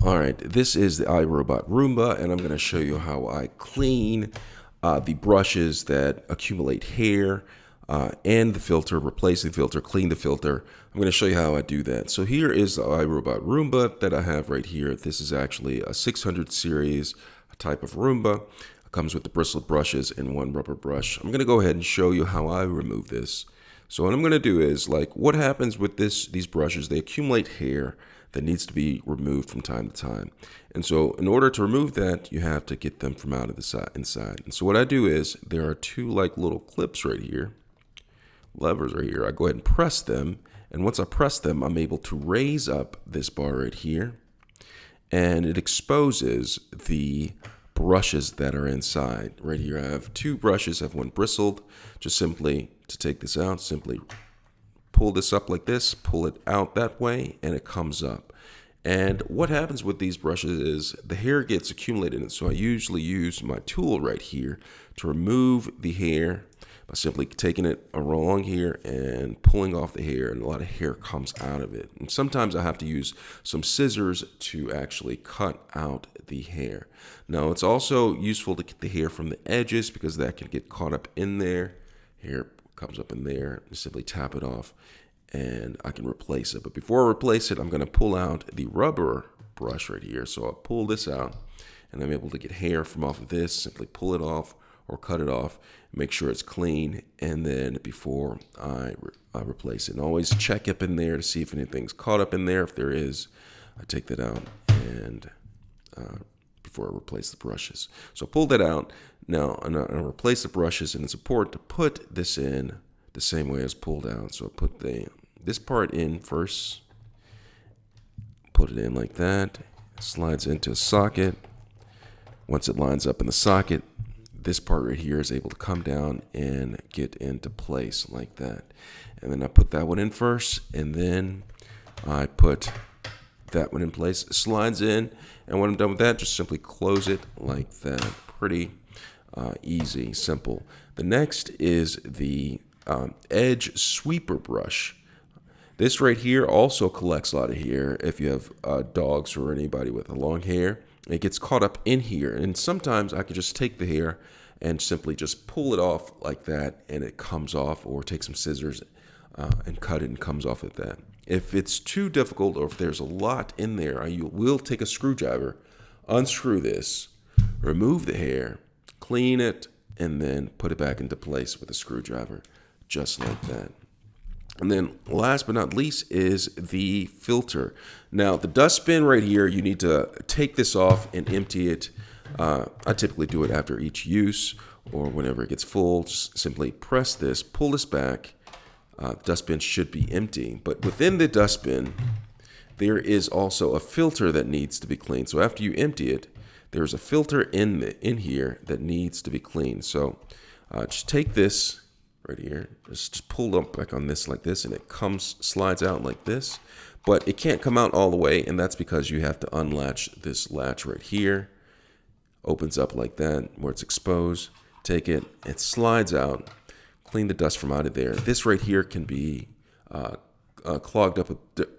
All right, this is the iRobot Roomba, and I'm going to show you how I clean the brushes that accumulate hair and the filter, replace the filter, clean the filter. I'm going to show you how I do that. So here is the iRobot Roomba that I have right here. This is actually a 600 series type of Roomba. It comes with the bristled brushes and one rubber brush. I'm going to go ahead and show you how I remove this. So what I'm going to do is, like, what happens with these brushes, they accumulate hair that needs to be removed from time to time. And so in order to remove that, you have to get them from out of the side inside. And so what I do is, there are two like little clips right here, levers right here. I go ahead and press them. And once I press them, I'm able to raise up this bar right here. And it exposes the brushes that are inside. Right here, I have two brushes. I have one bristled. Just simply to take this out, simply pull this up like this, pull it out that way, and it comes up. And what happens with these brushes is the hair gets accumulated. And so I usually use my tool right here to remove the hair by simply taking it along here and pulling off the hair, and a lot of hair comes out of it. And sometimes I have to use some scissors to actually cut out the hair. Now, it's also useful to get the hair from the edges because that can get caught up in there. Hair comes up in there, and simply tap it off and I can replace it. But before I replace it, I'm going to pull out the rubber brush right here. So I'll pull this out and I'm able to get hair from off of this. Simply pull it off or cut it off, make sure it's clean, and then before I replace it, and always check up in there to see if anything's caught up in there. If there is, I take that out and before I replace the brushes. So pull that out. Now I'm going to replace the brushes, and it's important to put this in the same way as pulled out. So I put this part in first, put it in like that, it slides into a socket. Once it lines up in the socket, this part right here is able to come down and get into place like that. And then I put that one in first, and then I put that one in place. It slides in, and when I'm done with that, just simply close it like that. Pretty easy, simple. The next is the edge sweeper brush. This right here also collects a lot of hair. If you have dogs or anybody with long hair, it gets caught up in here. And sometimes I could just take the hair and simply just pull it off like that, and it comes off, or take some scissors and cut it and comes off at that. If it's too difficult, or if there's a lot in there, you will take a screwdriver, unscrew this, remove the hair, clean it, and then put it back into place with a screwdriver, just like that. And then last but not least is the filter. Now, the dustbin right here, you need to take this off and empty it. I typically do it after each use or whenever it gets full. Just simply press this, pull this back. Dustbin should be empty. But within the dustbin, there is also a filter that needs to be cleaned. So after you empty it, there's a filter in here that needs to be cleaned. So just take this right here, just pull up back on this like this, and it slides out like this. But it can't come out all the way, and that's because you have to unlatch this latch right here. Opens up like that where it's exposed. Take it, it slides out. Clean the dust from out of there. This right here can be clogged up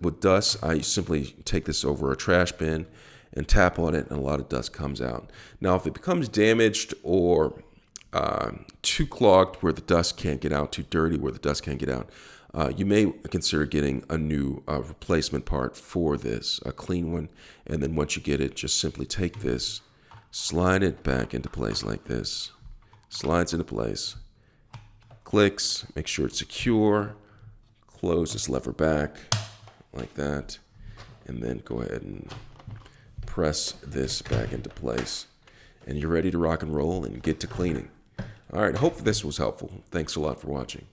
with dust. I simply take this over a trash bin and tap on it, and a lot of dust comes out. Now, if it becomes damaged or too clogged where the dust can't get out, too dirty where the dust can't get out, you may consider getting a new replacement part for this, a clean one. And then once you get it, just simply take this, slide it back into place like this, slides into place, clicks, make sure it's secure, close this lever back like that, and then go ahead and press this back into place. And you're ready to rock and roll and get to cleaning. All right, hope this was helpful. Thanks a lot for watching.